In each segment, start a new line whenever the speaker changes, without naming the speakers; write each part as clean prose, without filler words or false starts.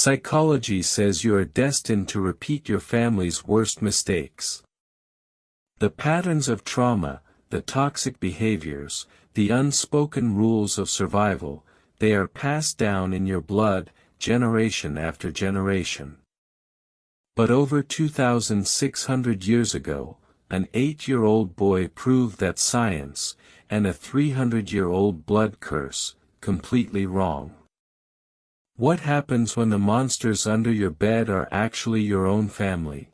Psychology says you are destined to repeat your family's worst mistakes. The patterns of trauma, the toxic behaviors, the unspoken rules of survival, they are passed down in your blood, generation after generation. But over 2,600 years ago, an 8-year-old boy proved that science, and a 300-year-old blood curse, completely wrong. What happens when the monsters under your bed are actually your own family?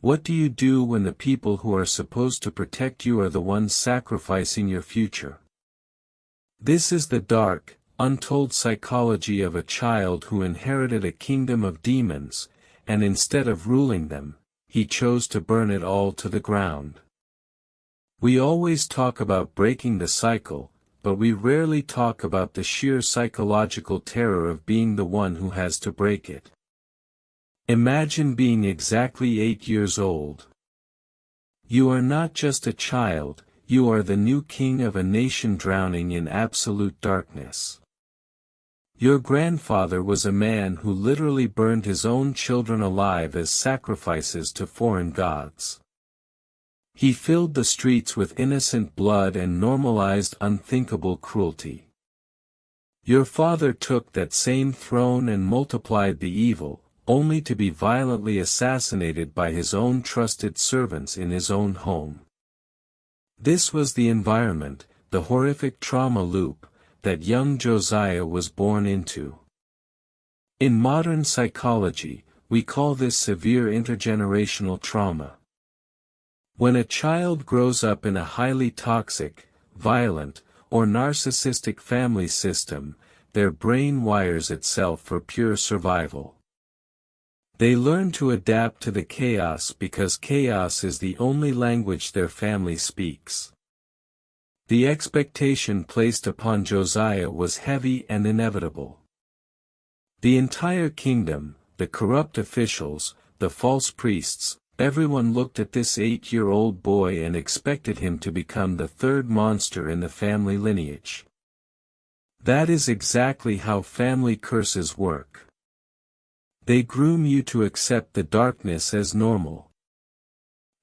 What do you do when the people who are supposed to protect you are the ones sacrificing your future? This is the dark, untold psychology of a child who inherited a kingdom of demons, and instead of ruling them, he chose to burn it all to the ground. We always talk about breaking the cycle, but we rarely talk about the sheer psychological terror of being the one who has to break it. Imagine being exactly 8 years old. You are not just a child, you are the new king of a nation drowning in absolute darkness. Your grandfather was a man who literally burned his own children alive as sacrifices to foreign gods. He filled the streets with innocent blood and normalized unthinkable cruelty. Your father took that same throne and multiplied the evil, only to be violently assassinated by his own trusted servants in his own home. This was the environment, the horrific trauma loop, that young Josiah was born into. In modern psychology, we call this severe intergenerational trauma. When a child grows up in a highly toxic, violent, or narcissistic family system, their brain wires itself for pure survival. They learn to adapt to the chaos because chaos is the only language their family speaks. The expectation placed upon Josiah was heavy and inevitable. The entire kingdom, the corrupt officials, the false priests, everyone looked at this 8-year-old boy and expected him to become the third monster in the family lineage. That is exactly how family curses work. They groom you to accept the darkness as normal.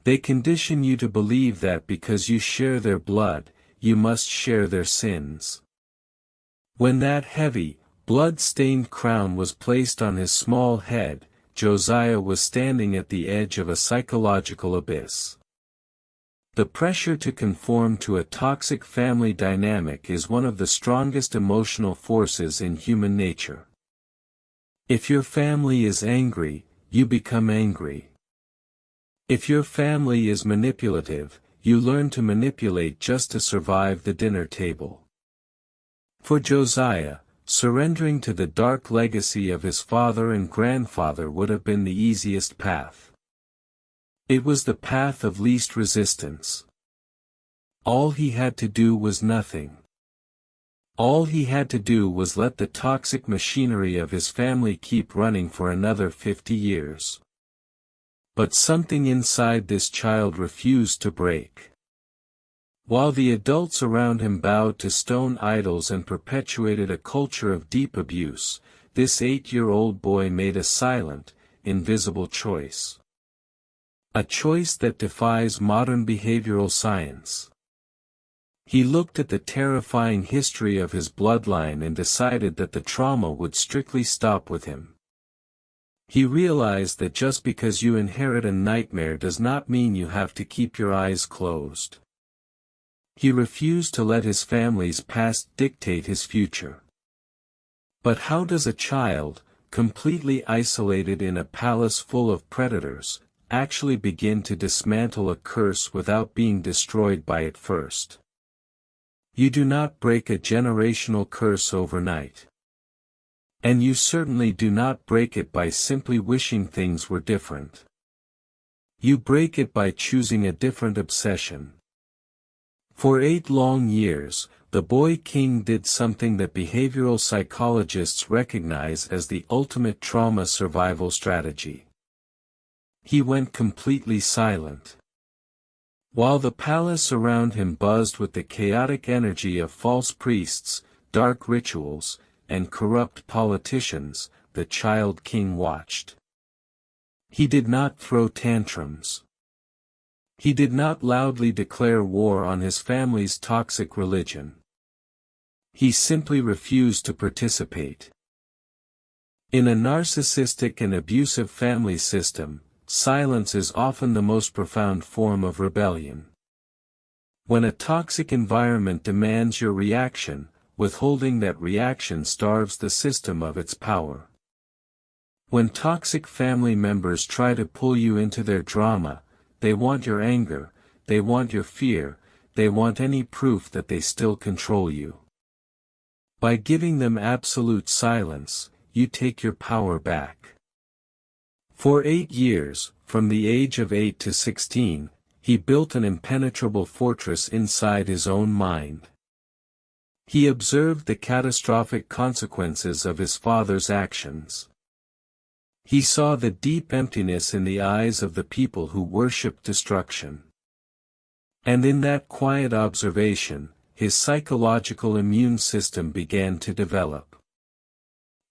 They condition you to believe that because you share their blood, you must share their sins. When that heavy, blood-stained crown was placed on his small head, Josiah was standing at the edge of a psychological abyss. The pressure to conform to a toxic family dynamic is one of the strongest emotional forces in human nature. If your family is angry, you become angry. If your family is manipulative, you learn to manipulate just to survive the dinner table. For Josiah, surrendering to the dark legacy of his father and grandfather would have been the easiest path. It was the path of least resistance. All he had to do was nothing. All he had to do was let the toxic machinery of his family keep running for another 50 years. But something inside this child refused to break. While the adults around him bowed to stone idols and perpetuated a culture of deep abuse, this 8-year-old boy made a silent, invisible choice. A choice that defies modern behavioral science. He looked at the terrifying history of his bloodline and decided that the trauma would strictly stop with him. He realized that just because you inherit a nightmare does not mean you have to keep your eyes closed. He refused to let his family's past dictate his future. But how does a child, completely isolated in a palace full of predators, actually begin to dismantle a curse without being destroyed by it first? You do not break a generational curse overnight. And you certainly do not break it by simply wishing things were different. You break it by choosing a different obsession. For 8 long years, the boy king did something that behavioral psychologists recognize as the ultimate trauma survival strategy. He went completely silent. While the palace around him buzzed with the chaotic energy of false priests, dark rituals, and corrupt politicians, the child king watched. He did not throw tantrums. He did not loudly declare war on his family's toxic religion. He simply refused to participate. In a narcissistic and abusive family system, silence is often the most profound form of rebellion. When a toxic environment demands your reaction, withholding that reaction starves the system of its power. When toxic family members try to pull you into their drama, they want your anger, they want your fear, they want any proof that they still control you. By giving them absolute silence, you take your power back. For 8 years, from the age of 8 to 16, he built an impenetrable fortress inside his own mind. He observed the catastrophic consequences of his father's actions. He saw the deep emptiness in the eyes of the people who worshipped destruction. And in that quiet observation, his psychological immune system began to develop.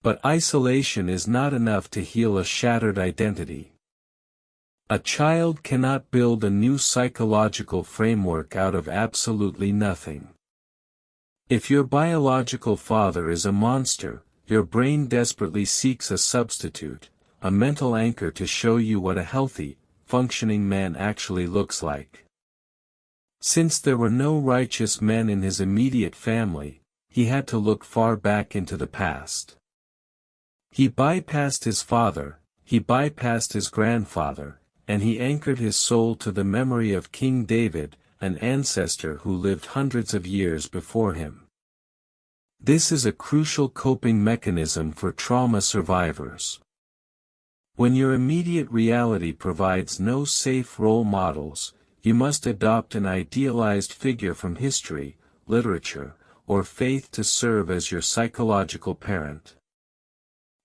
But isolation is not enough to heal a shattered identity. A child cannot build a new psychological framework out of absolutely nothing. If your biological father is a monster, your brain desperately seeks a substitute, a mental anchor to show you what a healthy, functioning man actually looks like. Since there were no righteous men in his immediate family, he had to look far back into the past. He bypassed his father, he bypassed his grandfather, and he anchored his soul to the memory of King David, an ancestor who lived hundreds of years before him. This is a crucial coping mechanism for trauma survivors. When your immediate reality provides no safe role models, you must adopt an idealized figure from history, literature, or faith to serve as your psychological parent.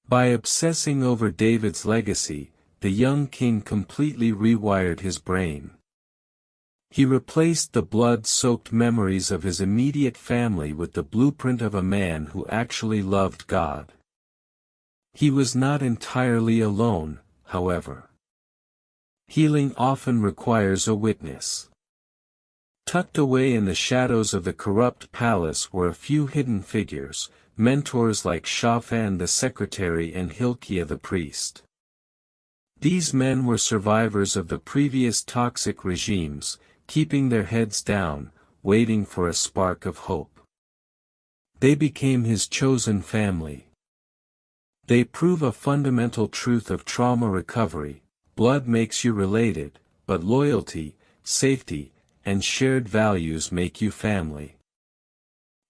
By obsessing over David's legacy, the young king completely rewired his brain. He replaced the blood-soaked memories of his immediate family with the blueprint of a man who actually loved God. He was not entirely alone, however. Healing often requires a witness. Tucked away in the shadows of the corrupt palace were a few hidden figures, mentors like Shaphan the secretary and Hilkiah the priest. These men were survivors of the previous toxic regimes, keeping their heads down, waiting for a spark of hope. They became his chosen family. They prove a fundamental truth of trauma recovery: blood makes you related, but loyalty, safety, and shared values make you family.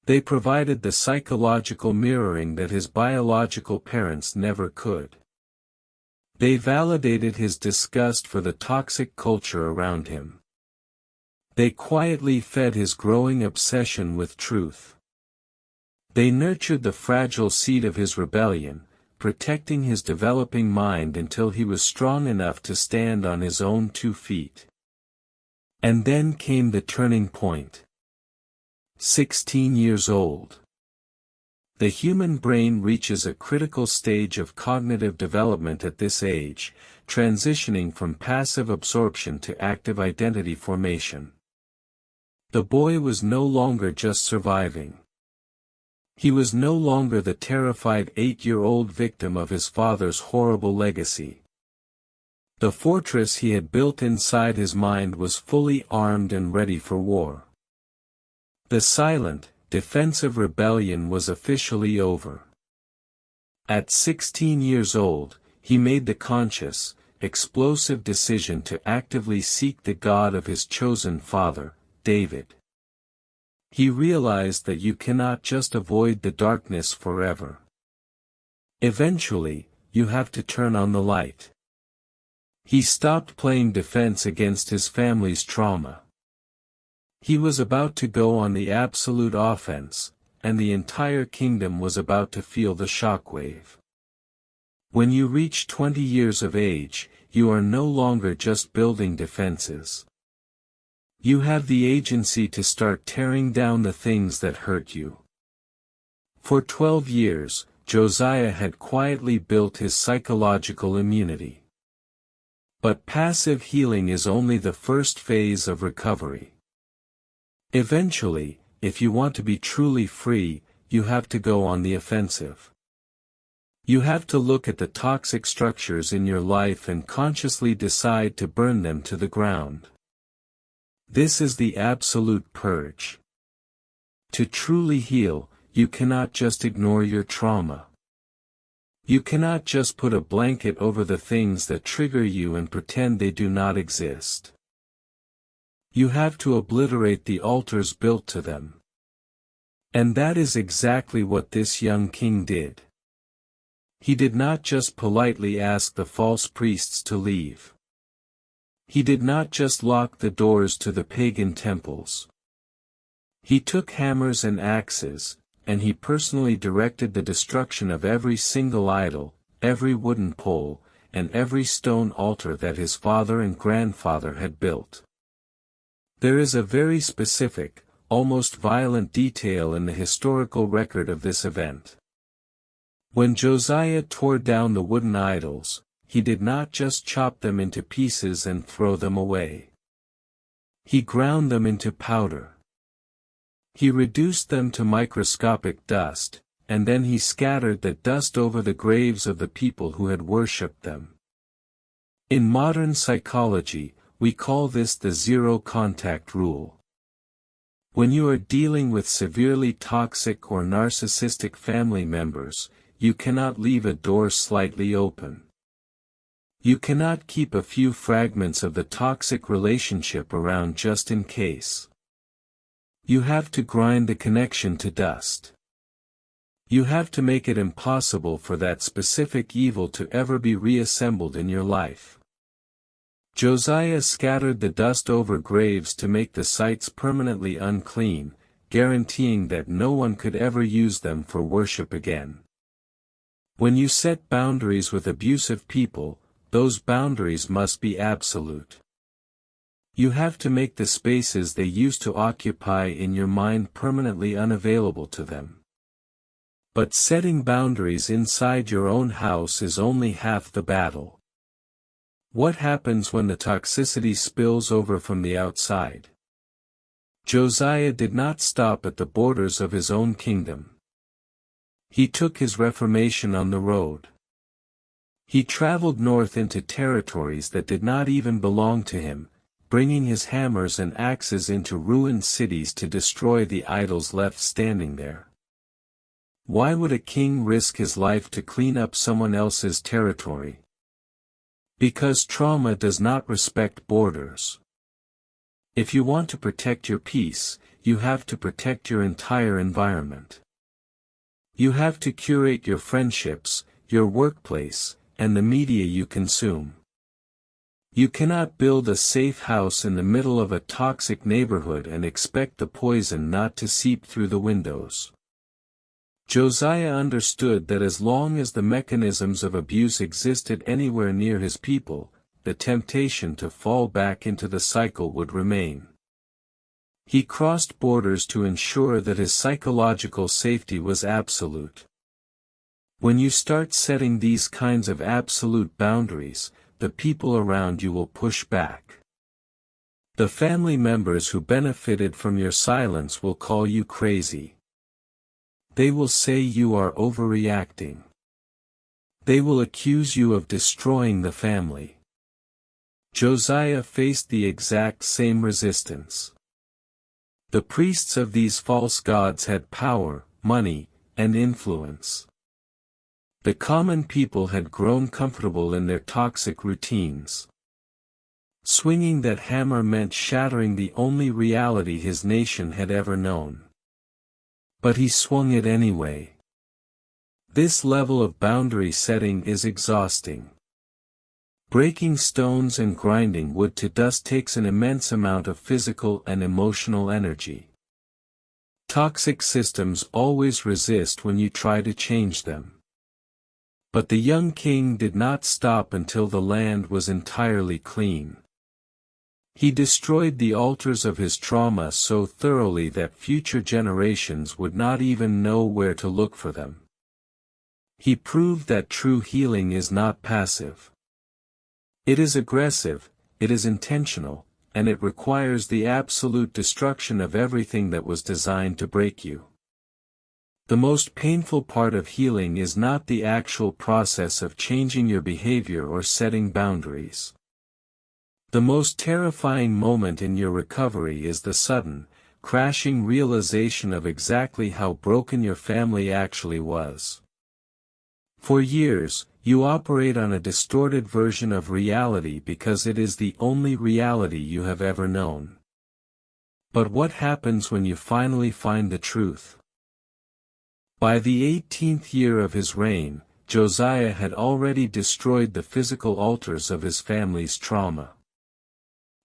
They provided the psychological mirroring that his biological parents never could. They validated his disgust for the toxic culture around him. They quietly fed his growing obsession with truth. They nurtured the fragile seed of his rebellion, protecting his developing mind until he was strong enough to stand on his own 2 feet. And then came the turning point. 16 years old. The human brain reaches a critical stage of cognitive development at this age, transitioning from passive absorption to active identity formation. The boy was no longer just surviving. He was no longer the terrified 8-year-old victim of his father's horrible legacy. The fortress he had built inside his mind was fully armed and ready for war. The silent, defensive rebellion was officially over. At 16 years old, he made the conscious, explosive decision to actively seek the God of his chosen father, David. He realized that you cannot just avoid the darkness forever. Eventually, you have to turn on the light. He stopped playing defense against his family's trauma. He was about to go on the absolute offense, and the entire kingdom was about to feel the shockwave. When you reach 20 years of age, you are no longer just building defenses. You have the agency to start tearing down the things that hurt you. For 12 years, Josiah had quietly built his psychological immunity. But passive healing is only the first phase of recovery. Eventually, if you want to be truly free, you have to go on the offensive. You have to look at the toxic structures in your life and consciously decide to burn them to the ground. This is the absolute purge. To truly heal, you cannot just ignore your trauma. You cannot just put a blanket over the things that trigger you and pretend they do not exist. You have to obliterate the altars built to them. And that is exactly what this young king did. He did not just politely ask the false priests to leave. He did not just lock the doors to the pagan temples. He took hammers and axes, and he personally directed the destruction of every single idol, every wooden pole, and every stone altar that his father and grandfather had built. There is a very specific, almost violent detail in the historical record of this event. When Josiah tore down the wooden idols, he did not just chop them into pieces and throw them away. He ground them into powder. He reduced them to microscopic dust, and then he scattered that dust over the graves of the people who had worshipped them. In modern psychology, we call this the zero-contact rule. When you are dealing with severely toxic or narcissistic family members, you cannot leave a door slightly open. You cannot keep a few fragments of the toxic relationship around just in case. You have to grind the connection to dust. You have to make it impossible for that specific evil to ever be reassembled in your life. Josiah scattered the dust over graves to make the sites permanently unclean, guaranteeing that no one could ever use them for worship again. When you set boundaries with abusive people, those boundaries must be absolute. You have to make the spaces they used to occupy in your mind permanently unavailable to them. But setting boundaries inside your own house is only half the battle. What happens when the toxicity spills over from the outside? Josiah did not stop at the borders of his own kingdom. He took his reformation on the road. He traveled north into territories that did not even belong to him, bringing his hammers and axes into ruined cities to destroy the idols left standing there. Why would a king risk his life to clean up someone else's territory? Because trauma does not respect borders. If you want to protect your peace, you have to protect your entire environment. You have to curate your friendships, your workplace, and the media you consume. You cannot build a safe house in the middle of a toxic neighborhood and expect the poison not to seep through the windows. Josiah understood that as long as the mechanisms of abuse existed anywhere near his people, the temptation to fall back into the cycle would remain. He crossed borders to ensure that his psychological safety was absolute. When you start setting these kinds of absolute boundaries, the people around you will push back. The family members who benefited from your silence will call you crazy. They will say you are overreacting. They will accuse you of destroying the family. Josiah faced the exact same resistance. The priests of these false gods had power, money, and influence. The common people had grown comfortable in their toxic routines. Swinging that hammer meant shattering the only reality his nation had ever known. But he swung it anyway. This level of boundary setting is exhausting. Breaking stones and grinding wood to dust takes an immense amount of physical and emotional energy. Toxic systems always resist when you try to change them. But the young king did not stop until the land was entirely clean. He destroyed the altars of his trauma so thoroughly that future generations would not even know where to look for them. He proved that true healing is not passive. It is aggressive, it is intentional, and it requires the absolute destruction of everything that was designed to break you. The most painful part of healing is not the actual process of changing your behavior or setting boundaries. The most terrifying moment in your recovery is the sudden, crashing realization of exactly how broken your family actually was. For years, you operate on a distorted version of reality because it is the only reality you have ever known. But what happens when you finally find the truth? By the 18th year of his reign, Josiah had already destroyed the physical altars of his family's trauma.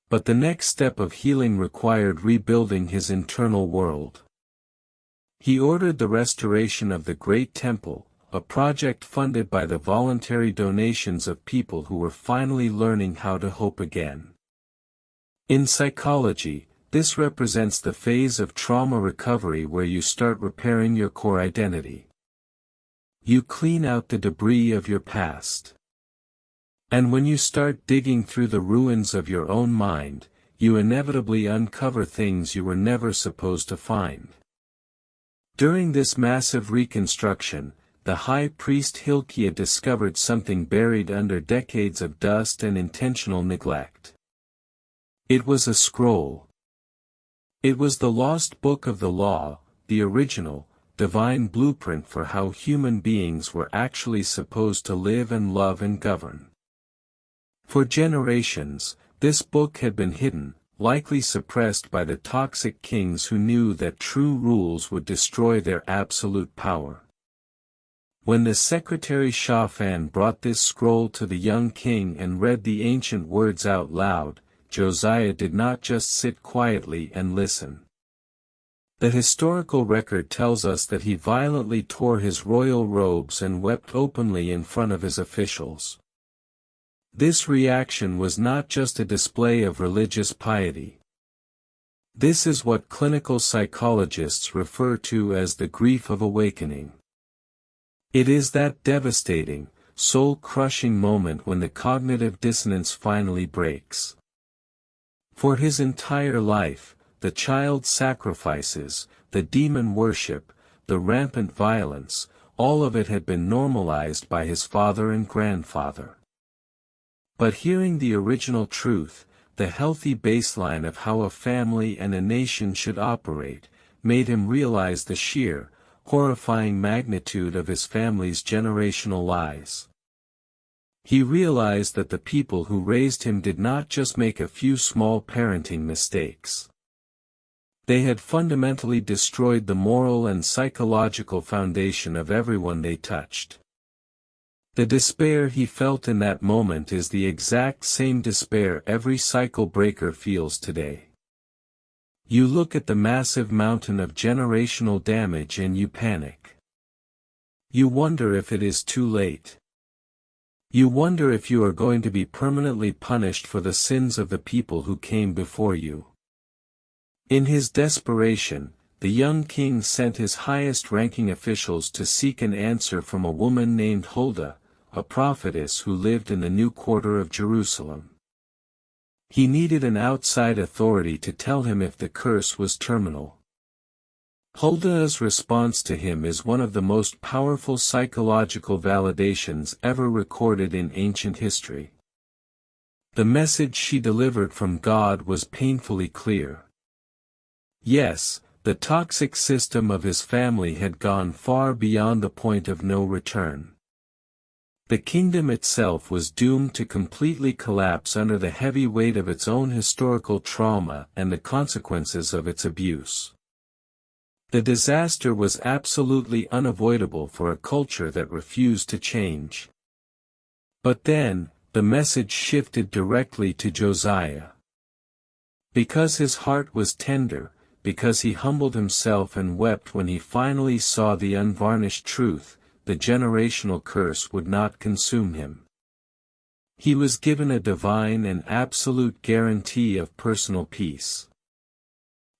But the next step of healing required rebuilding his internal world. He ordered the restoration of the Great Temple, a project funded by the voluntary donations of people who were finally learning how to hope again. In psychology, this represents the phase of trauma recovery where you start repairing your core identity. You clean out the debris of your past. And when you start digging through the ruins of your own mind, you inevitably uncover things you were never supposed to find. During this massive reconstruction, the high priest Hilkiah discovered something buried under decades of dust and intentional neglect. It was a scroll. It was the lost book of the law, the original, divine blueprint for how human beings were actually supposed to live and love and govern. For generations, this book had been hidden, likely suppressed by the toxic kings who knew that true rules would destroy their absolute power. When the secretary Shaphan brought this scroll to the young king and read the ancient words out loud, Josiah did not just sit quietly and listen. The historical record tells us that he violently tore his royal robes and wept openly in front of his officials. This reaction was not just a display of religious piety. This is what clinical psychologists refer to as the grief of awakening. It is that devastating, soul-crushing moment when the cognitive dissonance finally breaks. For his entire life, the child sacrifices, the demon worship, the rampant violence, all of it had been normalized by his father and grandfather. But hearing the original truth, the healthy baseline of how a family and a nation should operate, made him realize the sheer, horrifying magnitude of his family's generational lies. He realized that the people who raised him did not just make a few small parenting mistakes. They had fundamentally destroyed the moral and psychological foundation of everyone they touched. The despair he felt in that moment is the exact same despair every cycle breaker feels today. You look at the massive mountain of generational damage and you panic. You wonder if it is too late. You wonder if you are going to be permanently punished for the sins of the people who came before you. In his desperation, the young king sent his highest-ranking officials to seek an answer from a woman named Huldah, a prophetess who lived in the new quarter of Jerusalem. He needed an outside authority to tell him if the curse was terminal. Huldah's response to him is one of the most powerful psychological validations ever recorded in ancient history. The message she delivered from God was painfully clear. Yes, the toxic system of his family had gone far beyond the point of no return. The kingdom itself was doomed to completely collapse under the heavy weight of its own historical trauma and the consequences of its abuse. The disaster was absolutely unavoidable for a culture that refused to change. But then, the message shifted directly to Josiah. Because his heart was tender, because he humbled himself and wept when he finally saw the unvarnished truth, the generational curse would not consume him. He was given a divine and absolute guarantee of personal peace.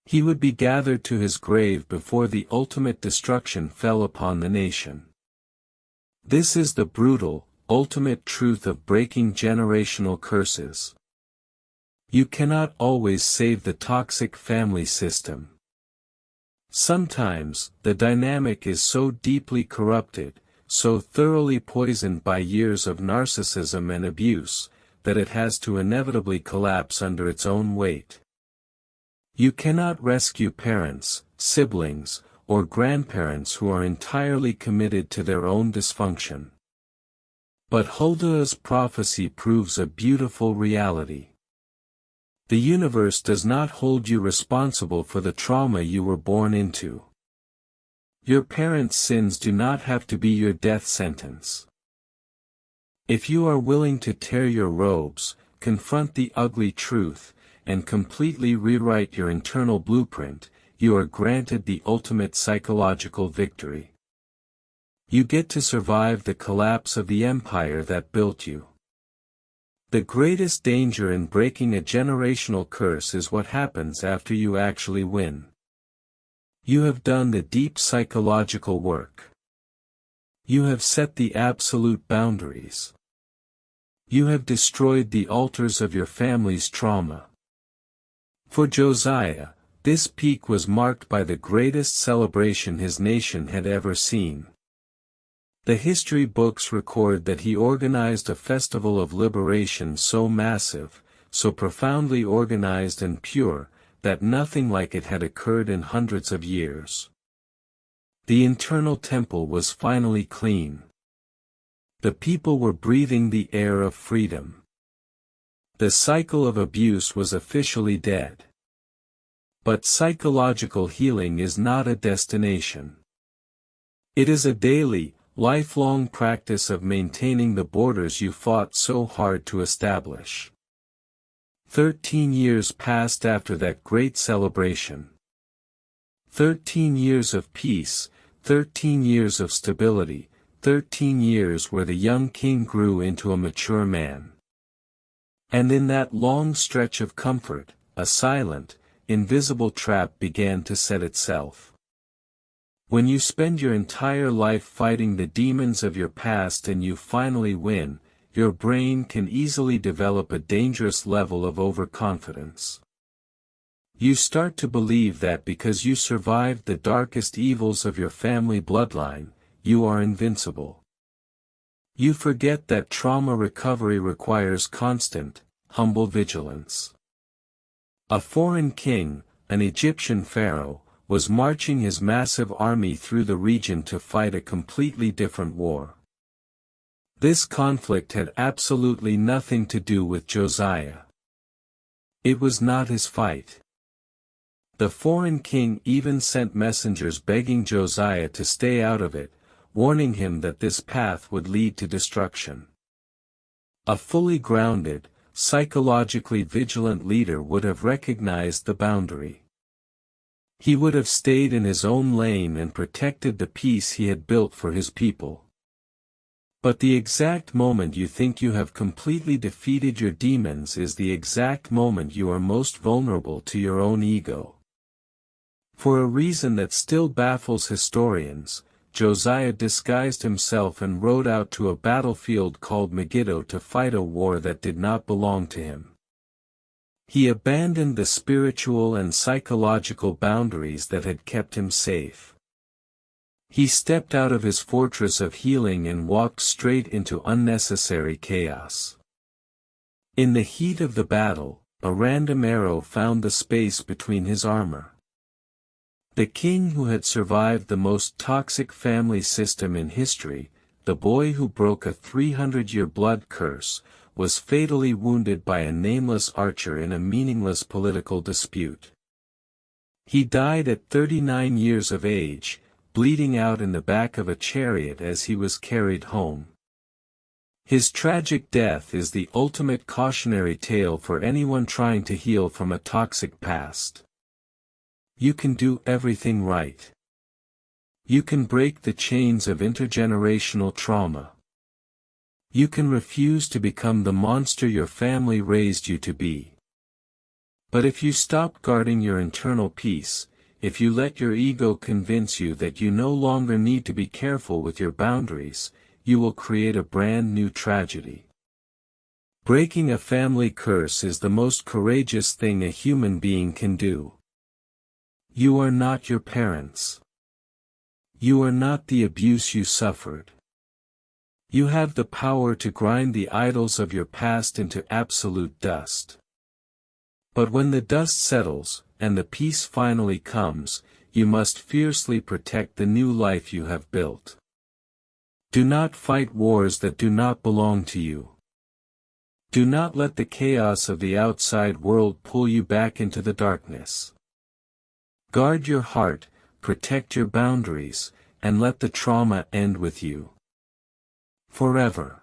He would be gathered to his grave before the ultimate destruction fell upon the nation. This is the brutal, ultimate truth of breaking generational curses. You cannot always save the toxic family system. Sometimes, the dynamic is so deeply corrupted, so thoroughly poisoned by years of narcissism and abuse, that it has to inevitably collapse under its own weight. You cannot rescue parents, siblings, or grandparents who are entirely committed to their own dysfunction. But Hulda's prophecy proves a beautiful reality. The universe does not hold you responsible for the trauma you were born into. Your parents' sins do not have to be your death sentence. If you are willing to tear your robes, confront the ugly truth, and completely rewrite your internal blueprint, you are granted the ultimate psychological victory. You get to survive the collapse of the empire that built you. The greatest danger in breaking a generational curse is what happens after you actually win. You have done the deep psychological work. You have set the absolute boundaries. You have destroyed the altars of your family's trauma. For Josiah, this peak was marked by the greatest celebration his nation had ever seen. The history books record that he organized a festival of liberation so massive, so profoundly organized and pure, that nothing like it had occurred in hundreds of years. The internal temple was finally clean. The people were breathing the air of freedom. The cycle of abuse was officially dead. But psychological healing is not a destination. It is a daily, lifelong practice of maintaining the borders you fought so hard to establish. 13 years passed after that great celebration. 13 years of peace, 13 years of stability, 13 years where the young king grew into a mature man. And in that long stretch of comfort, a silent, invisible trap began to set itself. When you spend your entire life fighting the demons of your past and you finally win, your brain can easily develop a dangerous level of overconfidence. You start to believe that because you survived the darkest evils of your family bloodline, you are invincible. You forget that trauma recovery requires constant, humble vigilance. A foreign king, an Egyptian pharaoh, was marching his massive army through the region to fight a completely different war. This conflict had absolutely nothing to do with Josiah. It was not his fight. The foreign king even sent messengers begging Josiah to stay out of it, warning him that this path would lead to destruction. A fully grounded, psychologically vigilant leader would have recognized the boundary. He would have stayed in his own lane and protected the peace he had built for his people. But the exact moment you think you have completely defeated your demons is the exact moment you are most vulnerable to your own ego. For a reason that still baffles historians, Josiah disguised himself and rode out to a battlefield called Megiddo to fight a war that did not belong to him. He abandoned the spiritual and psychological boundaries that had kept him safe. He stepped out of his fortress of healing and walked straight into unnecessary chaos. In the heat of the battle, a random arrow found the space between his armor. The king who had survived the most toxic family system in history, the boy who broke a 300-year blood curse, was fatally wounded by a nameless archer in a meaningless political dispute. He died at 39 years of age, bleeding out in the back of a chariot as he was carried home. His tragic death is the ultimate cautionary tale for anyone trying to heal from a toxic past. You can do everything right. You can break the chains of intergenerational trauma. You can refuse to become the monster your family raised you to be. But if you stop guarding your internal peace, if you let your ego convince you that you no longer need to be careful with your boundaries, you will create a brand new tragedy. Breaking a family curse is the most courageous thing a human being can do. You are not your parents. You are not the abuse you suffered. You have the power to grind the idols of your past into absolute dust. But when the dust settles, and the peace finally comes, you must fiercely protect the new life you have built. Do not fight wars that do not belong to you. Do not let the chaos of the outside world pull you back into the darkness. Guard your heart, protect your boundaries, and let the trauma end with you. Forever.